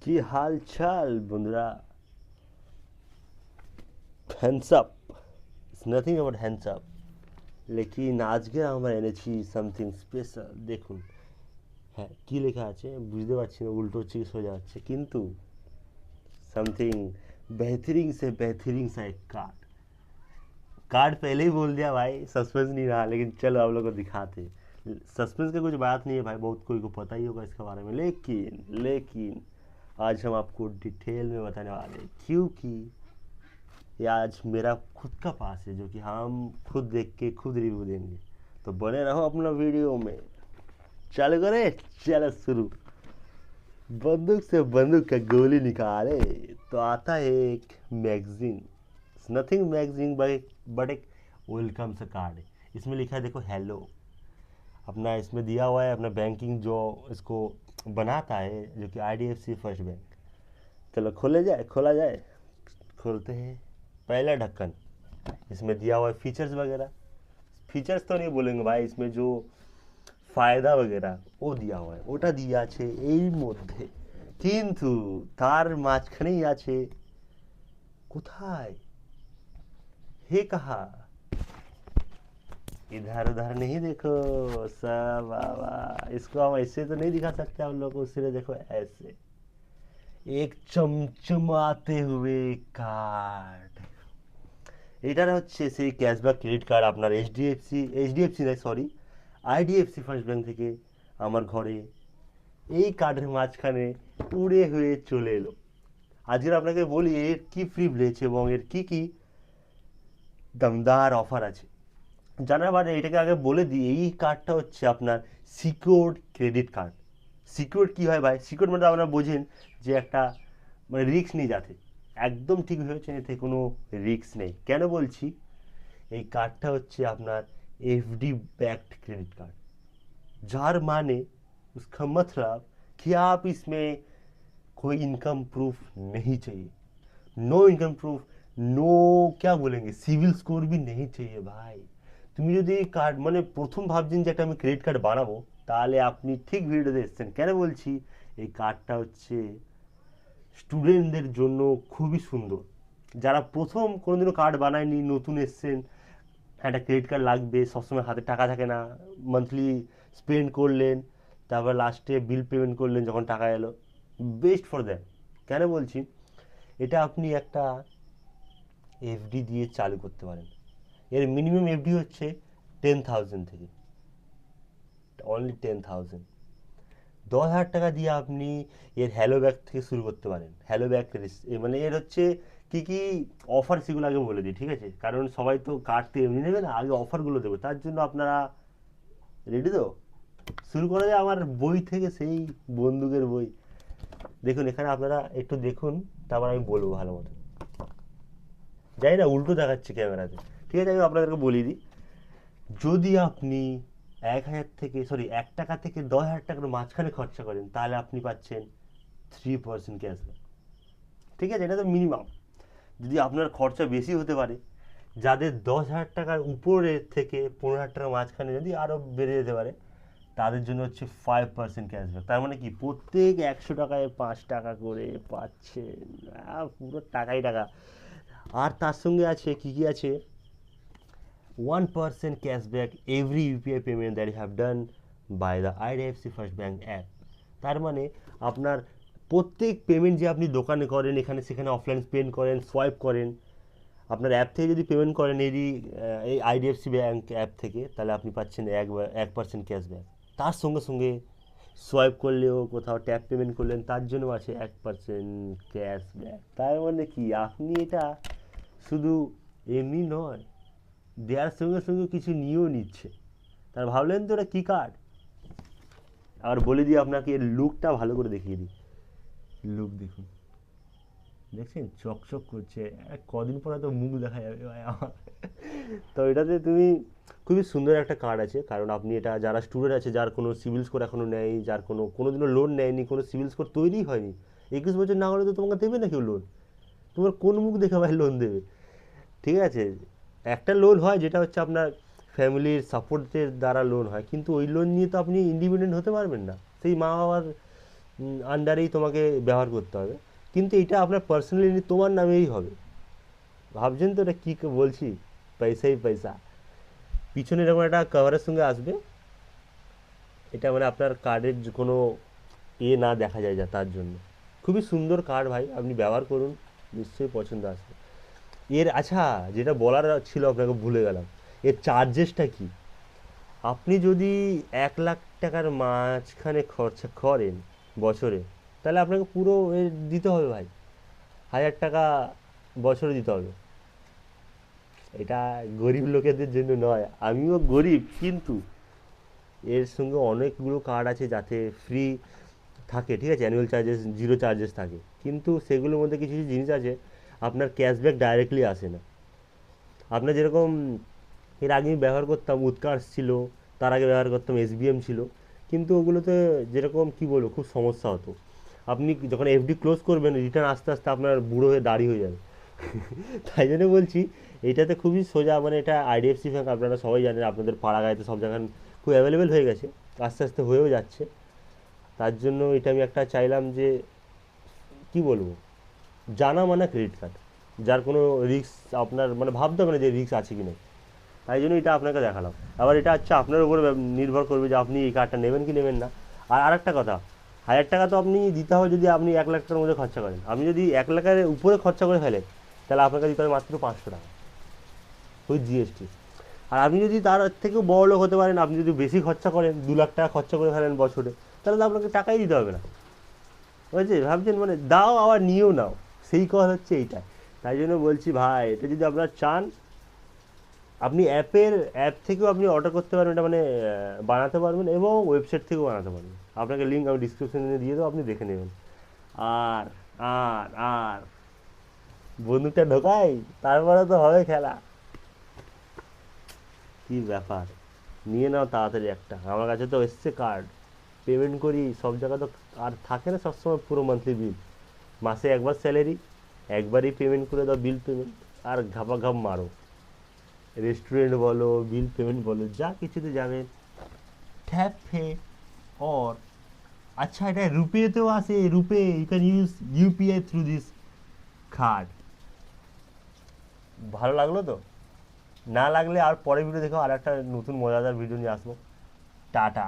কি হাল চাল বন্ধুরা? Hands up, it's nothing about hands up. লেকিন আজকে আমরা এনেছি সামথিং স্পেশাল। দেখুন, হ্যাঁ, কি লেখা আছে বুঝতে পারছি না, উল্টো হচ্ছে কি সোজা হচ্ছে, কিন্তু समथिंग बेहतरीन से बेहतरीन सा एक कार्ड। कार्ड पहले ही बोल दिया भाई, सस्पेंस नहीं रहा, लेकिन चलो आप लोग को दिखाते। सस्पेंस की कुछ बात नहीं है भाई, बहुत कोई को पता ही होगा इसके बारे में, लेकिन लेकिन आज हम आपको डिटेल में बताने वाले हैं, क्योंकि ये आज मेरा खुद का पास है, जो कि हम खुद देख के खुद रिव्यू देंगे। तो बने रहो अपना वीडियो में। चलो करे, चलो शुरू। बंदूक से बंदूक का गोली निकाले तो आता है एक मैगजीन। नथिंग मैगजीन बट एक वेलकम सा कार्ड है। इसमें लिखा है, देखो, हेलो। अपना इसमें दिया हुआ है अपना बैंकिंग जो इसको बनाता है, जो कि आईडीएफसी फर्स्ट बैंक। चलो खोले जाए, खोला जाए। खोलते हैं। पहला ढक्कन। इसमें दिया हुआ है फीचर्स वगैरह। फीचर्स तो नहीं बोलेंगे भाई, इसमें जो ফায়দা वगैरह ও দেওয়া হয়, ওটা দিয়ে আছে এই মধ্যে। কিন্তু তার মাঝখানেই আছে, কোথায়, হে কাহা, इधर उधर नहीं देखो सब बाबा। इसको हम ऐसे तो नहीं दिखा सकते आप लोग को, सिर्फ देखो ऐसे एक चमचमाते हुए कार्ड। এটার হচ্ছে সেই ক্যাশব্যাক ক্রেডিট কার্ড আপনার এইচডিএফসি নয়, সরি, আইডিএফসি ফার্স্ট ব্যাংক থেকে আমার ঘরে এই কার্ডের মাঝখানে উড়ে হয়ে চলে এলো। আজকের আপনাকে বলি এর কি প্রিভিলেজ এবং এর কি কি দমদার অফার আছে। জানার বাদে এটাকে আগে বলে দিই, এই কার্ডটা হচ্ছে আপনার সিকিউরড ক্রেডিট কার্ড। সিকিউরড কী হয় ভাই? সিকিউরড মানে আপনারা বোঝেন যে একটা মানে রিস্ক নেই, যাতে একদম ঠিক ভেবেছেন, এতে কোনো রিস্ক নেই। কেন বলছি? এই কার্ডটা হচ্ছে আপনার FD backed credit card, jar माने उसका मतलब कि आप इसमें कोई इनकम प्रूफ नहीं चाहिए, नो इनकम प्रूफ, नो क्या बोलेंगे, सिविल स्कोर भी नहीं चाहिए भाई। তুমি যদি কার্ড মানে প্রথম ভাবছেন যে একটা আমি ক্রেডিট কার্ড বানাবো, তাহলে আপনি ঠিক ভিডিওতে এসেছেন। কেন বলছি? এই কার্ডটা হচ্ছে স্টুডেন্টদের জন্য খুবই সুন্দর, যারা প্রথম কোনোদিনও কার্ড বানায়নি, নতুন এসছেন, একটা ক্রেডিট কার্ড লাগবে, সবসময় হাতে টাকা থাকে না, মান্থলি স্পেন্ড করলেন, তারপর লাস্টে বিল পেমেন্ট করলেন যখন টাকা এলো, বেস্ট ফর দ্যাম। কেন বলছি? এটা আপনি একটা এফডি দিয়ে চালু করতে পারেন। এর মিনিমাম এফডি হচ্ছে 10,000 থেকে, অনলি 10,000। 10,000 টাকা দিয়ে আপনি এর হ্যালো ব্যাগ থেকে শুরু করতে পারেন। হ্যালো ব্যাগ মানে এর হচ্ছে কি কি অফার, সেগুলো আগে বলে দিই, ঠিক আছে? কারণ সবাই তো কার্ড এমনি নেবে না, আগে অফারগুলো দেবো, তার জন্য আপনারা রেডি তো? শুরু করা যায় আমার বই থেকে, সেই বন্দুকের বই। দেখুন এখানে আপনারা একটু দেখুন, তারপর আমি বলবো ভালো মতো। জানি না উল্টো দেখাচ্ছে ক্যামেরাতে, ঠিক আছে, আমি আপনাদেরকে বলিয়ে দিই। যদি আপনি 1,000 থেকে, সরি, 1 টাকা থেকে 10,000 টাকার মাঝখানে খরচা করেন, তাহলে আপনি পাচ্ছেন 3% ক্যাশব্যাক। ঠিক আছে, এটা তো মিনিমাম। যদি আপনার খরচা বেশি হতে পারে, যাদের 10,000 টাকার উপরে থেকে 15,000 টাকার মাঝখানে যদি আরও বেড়ে যেতে পারে, তাদের জন্য হচ্ছে 5% ক্যাশব্যাক। তার মানে কি, প্রত্যেক 100 টাকায় 5 টাকা করে পাচ্ছেন। পুরো টাকাই টাকা। আর তার সঙ্গে আছে কি কি আছে, 1% cashback every UPI payment that you have done by the IDFC first bank app. তার মানে আপনার প্রত্যেক পেমেন্ট যে আপনি দোকানে করেন, এখানে সেখানে অফলাইন স্পেন্ড করেন, সোয়াইপ করেন, আপনার অ্যাপ থেকে যদি পেমেন্ট করেন এই আইডিএফসি ব্যাঙ্ক অ্যাপ থেকে, তাহলে আপনি পাচ্ছেন 1% ক্যাশব্যাক। তার সঙ্গে সঙ্গে সোয়াইপ করলেও, কোথাও ট্যাপ পেমেন্ট করলেন, তার জন্য আছে 1% ক্যাশব্যাক। তার মানে কি, আপনি এটা শুধু এমনি নয়, দেওয়ার সঙ্গে সঙ্গে কিছু নিয়েও নিচ্ছে। তার ভাবলেন তো এটা কী কার্ড? আর বলে দিই আপনাকে, এর লুকটা ভালো করে দেখিয়ে দিই। লুক দেখুন, দেখছেন চকচক করছে, কদিন পরে তো মুখ দেখা যাবে ভাই আমার। তো এটাতে তুমি, খুবই সুন্দর একটা কার্ড আছে, কারণ আপনি এটা, যারা স্টুডেন্ট আছে, যার কোনো সিভিল স্কোর এখনও নেই, যার কোনোদিনও লোন নেয়নি, কোনো সিভিল স্কোর তৈরিই হয়নি, 21 বছর না হলে তো তোমাকে দেবে না কেউ লোন। তোমার কোন মুখ দেখে ভাই লোন দেবে? ঠিক আছে, একটা লোন হয় যেটা হচ্ছে আপনার ফ্যামিলির সাপোর্টের দ্বারা লোন হয়, কিন্তু ওই লোন নিয়ে তো আপনি ইন্ডিপেন্ডেন্ট হতে পারবেন না, সেই মা বাবার আন্ডারেই তোমাকে ব্যবহার করতে হবে, কিন্তু এটা আপনার পার্সোনালি তোমার নামেই হবে। ভাবছেন তো এটা কী বলছি, পয়সাই পয়সা। পিছনে এরকম একটা কভারের সঙ্গে আসবে, এটা মানে আপনার কার্ডের কোনো না দেখা যায় যা, তার জন্য খুবই সুন্দর কার্ড ভাই, আপনি ব্যবহার করুন, নিশ্চয়ই পছন্দ আসবে। এর আচ্ছা, যেটা বলার ছিল আপনাকে ভুলে গেলাম, এর চার্জেসটা কি। আপনি যদি 1 লাখ টাকার মাঝখানে খরচা করেন বছরে, তাহলে আপনাকে পুরো দিতে হবে ভাই, 1000 টাকা বছরে দিতে হবে। এটা গরিব লোকেদের জন্য নয়, আমিও গরিব, কিন্তু এর সঙ্গে অনেকগুলো কার্ড আছে যাতে ফ্রি থাকে, ঠিক আছে, অ্যানুয়াল চার্জেস, জিরো চার্জেস থাকে, কিন্তু সেগুলোর মধ্যে কিছু কিছু জিনিস আছে আপনার ক্যাশব্যাক ডাইরেক্টলি আসে না। আপনার যেরকম এর আগে আমি ব্যবহার করতাম উৎকার্ষ ছিল, তার আগে ব্যবহার করতাম এসবিএম ছিল, কিন্তু ওগুলোতে যেরকম কি বলবো খুব সমস্যা হতো। আপনি যখন এফডি ক্লোজ করবেন, রিটার্ন আস্তে আস্তে আপনার বুড়ো হয়ে দাড়ি হয়ে যাবে। তাই জন্য বলছি এইটাতে খুবই সোজা, মানে এটা আইডিএফসি ব্যাংক আপনারা সবাই জানেন, আপনাদের পাড়া গাঁয়েতে সব জায়গায় খুব অ্যাভেলেবেল হয়ে গেছে, আস্তে আস্তে হয়েও যাচ্ছে। তার জন্য এটা আমি একটা চাইলাম যে কি বলবো, জানা মানা ক্রেডিট কার্ড, যার কোনো রিস্ক আপনার মানে ভাবতে হবে না যে রিস্ক আছে কি নেই। তাই জন্য এটা আপনাকে দেখালাম। আবার এটা হচ্ছে আপনার উপরে নির্ভর করবে যে আপনি এই কার্ডটা নেবেন কি নেবেন না। আর আরেকটা কথা, 1000 টাকা তো আপনি দিতে হবে যদি আপনি 1 লাখ টাকার মধ্যে খরচা করেন। আপনি যদি 1 লাখের উপরে খরচা করে ফেলেন, তাহলে আপনাকে দিতে হবে মাত্র 500 টাকা উইথ জিএসটি। আর আপনি যদি তার থেকেও বড় লোক হতে পারেন, আপনি যদি বেশি খরচা করেন, 2 লাখ টাকা খরচা করে ফেলেন বছরে, তাহলে তো আপনাকে টাকাই দিতে হবে না। বুঝছে, ভাবছেন মানে দাও আবার নিয়েও নাও, সেই কথা হচ্ছে এইটা। তাই জন্য বলছি ভাই, এটা যদি আপনারা চান, আপনি অ্যাপ থেকেও আপনি অর্ডার করতে পারবেন, এটা মানে বানাতে পারবেন, এবং ওয়েবসাইট থেকেও বানাতে পারবেন। আপনাকে লিঙ্ক আমি ডিসক্রিপশনে দিয়ে দেবো, আপনি দেখে নেবেন। আর আর আর বন্দুকটা ঢোকাই, তারপরে তো হবে খেলা। কি ব্যাপার, নিয়ে নাও তাড়াতাড়ি একটা, আমার কাছে তো এসছে কার্ড, পেমেন্ট করি সব জায়গায় তো। আর থাকে না সবসময় পুরো মান্থলি বিল, মাসে একবার স্যালারি, একবারই পেমেন্ট করে দাও বিল পেমেন্ট, আর ঘাপা ঘাপ মারো, রেস্টুরেন্ট বলো, বিল পেমেন্ট বলো, যা কিছুতে যাবেন ট্যাপ পে। অর আচ্ছা, এটা রুপেতেও আছে, RuPay you can use UPI through this card. ভালো লাগলো তো? না লাগলে আর পরে ভিডিও দেখো, আর একটা নতুন মজাদার ভিডিও নিয়ে আসবো। টাটা।